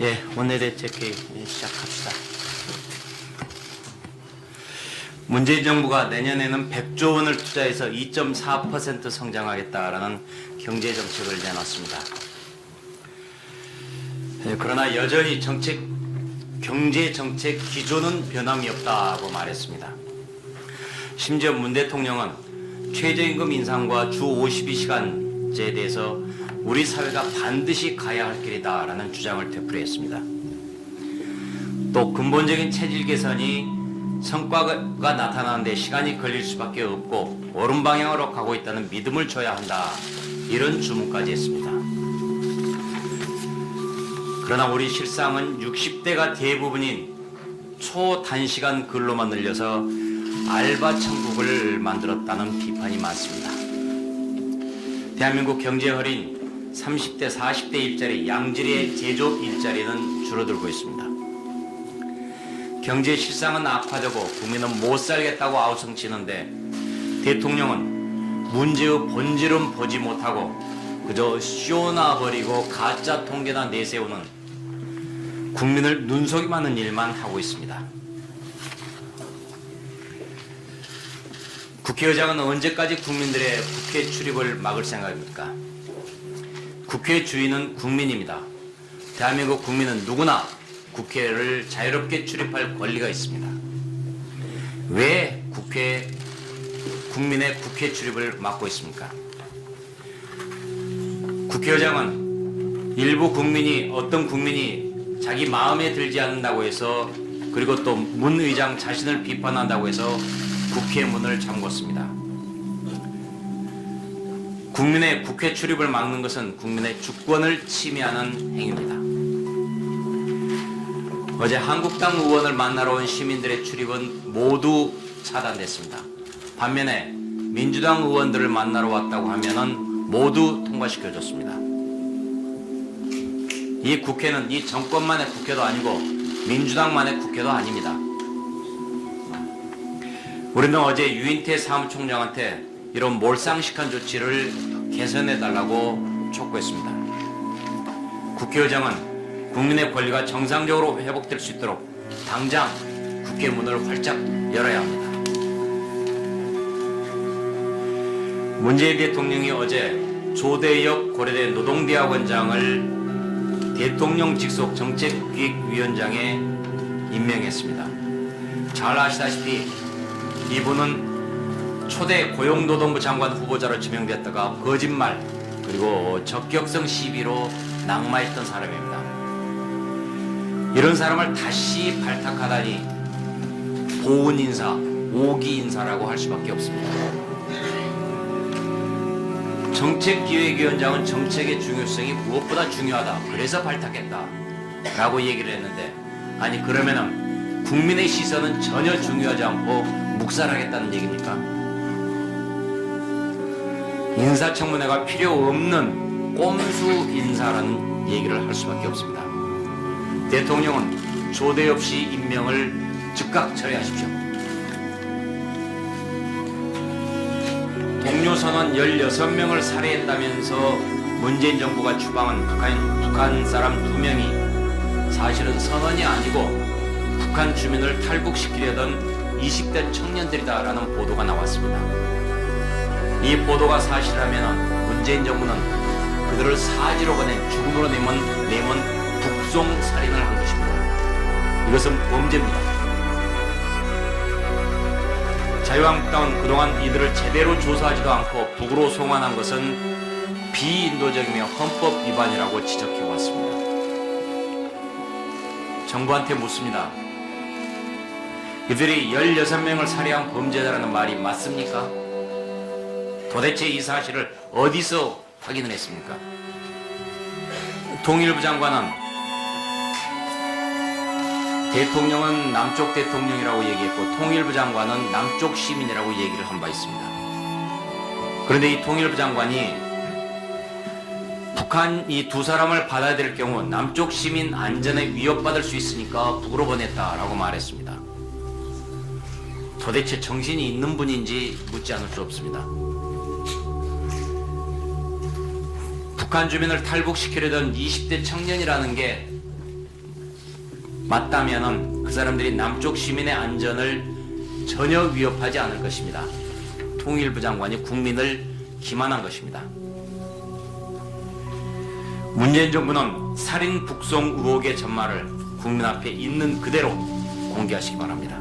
예, 원내대책회의 시작합시다. 문재인 정부가 내년에는 100조 원을 투자해서 2.4% 성장하겠다라는 경제정책을 내놨습니다. 그러나 여전히 경제정책 기조는 변함이 없다고 말했습니다. 심지어 문 대통령은 최저임금 인상과 주 52시간제에 대해서 우리 사회가 반드시 가야 할 길이다라는 주장을 되풀이했습니다. 또 근본적인 체질 개선이 성과가 나타나는 데 시간이 걸릴 수밖에 없고 옳은 방향으로 가고 있다는 믿음을 줘야 한다, 이런 주문까지 했습니다. 그러나 우리 실상은 60대가 대부분인 초단시간 근로만 늘려서 알바 천국을 만들었다는 비판이 많습니다. 대한민국 경제 허린 30대, 40대 일자리, 양질의 제조업 일자리는 줄어들고 있습니다. 경제 실상은 악화되고 국민은 못 살겠다고 아우성치는데 대통령은 문제의 본질은 보지 못하고 그저 쇼나 버리고 가짜 통계나 내세우는 국민을 눈속임하는 일만 하고 있습니다. 국회의장은 언제까지 국민들의 국회 출입을 막을 생각입니까? 국회 주인은 국민입니다. 대한민국 국민은 누구나 국회를 자유롭게 출입할 권리가 있습니다. 왜 국민의 국회 출입을 막고 있습니까? 국회의장은 일부 국민이, 어떤 국민이 자기 마음에 들지 않는다고 해서, 그리고 또 문 의장 자신을 비판한다고 해서 국회 문을 잠궜습니다. 국민의 국회 출입을 막는 것은 국민의 주권을 침해하는 행위입니다. 어제 한국당 의원을 만나러 온 시민들의 출입은 모두 차단됐습니다. 반면에 민주당 의원들을 만나러 왔다고 하면은 모두 통과시켜줬습니다. 이 국회는 이 정권만의 국회도 아니고 민주당만의 국회도 아닙니다. 우리는 어제 유인태 사무총장한테 이런 몰상식한 조치를 개선해달라고 촉구했습니다. 국회의장은 국민의 권리가 정상적으로 회복될 수 있도록 당장 국회 문을 활짝 열어야 합니다. 문재인 대통령이 어제 조대혁 고려대 노동대학원장을 대통령 직속 정책기획위원장에 임명했습니다. 잘 아시다시피 이분은 초대 고용노동부 장관 후보자로 지명됐다가 거짓말 그리고 적격성 시비로 낙마했던 사람입니다. 이런 사람을 다시 발탁하다니 보은 인사, 오기 인사라고 할 수밖에 없습니다. 정책기획위원장은 정책의 중요성이 무엇보다 중요하다, 그래서 발탁했다 라고 얘기를 했는데, 아니 그러면은 국민의 시선은 전혀 중요하지 않고 묵살하겠다는 얘기입니까? 인사청문회가 필요 없는 꼼수 인사라는 얘기를 할 수밖에 없습니다. 대통령은 조대 없이 임명을 즉각 철회하십시오. 동료 선원 16명을 살해했다면서 문재인 정부가 추방한 북한 사람 2명이 사실은 선원이 아니고 북한 주민을 탈북시키려던 20대 청년들이다라는 보도가 나왔습니다. 이 보도가 사실이라면 문재인 정부는 그들을 사지로 보낸, 죽음으로 내몬 북송살인을 한 것입니다. 이것은 범죄입니다. 자유한국당은 그동안 이들을 제대로 조사하지도 않고 북으로 송환한 것은 비인도적이며 헌법 위반이라고 지적해왔습니다. 정부한테 묻습니다. 이들이 16명을 살해한 범죄자라는 말이 맞습니까? 도대체 이 사실을 어디서 확인을 했습니까? 통일부 장관은 대통령은 남쪽 대통령이라고 얘기했고 통일부 장관은 남쪽 시민이라고 얘기를 한 바 있습니다. 그런데 이 통일부 장관이 북한 이 두 사람을 받아들일 경우 남쪽 시민 안전에 위협받을 수 있으니까 북으로 보냈다라고 말했습니다. 도대체 정신이 있는 분인지 묻지 않을 수 없습니다. 북한 주민을 탈북시키려던 20대 청년이라는 게 맞다면은 그 사람들이 남쪽 시민의 안전을 전혀 위협하지 않을 것입니다. 통일부 장관이 국민을 기만한 것입니다. 문재인 정부는 살인 북송 의혹의 전말을 국민 앞에 있는 그대로 공개하시기 바랍니다.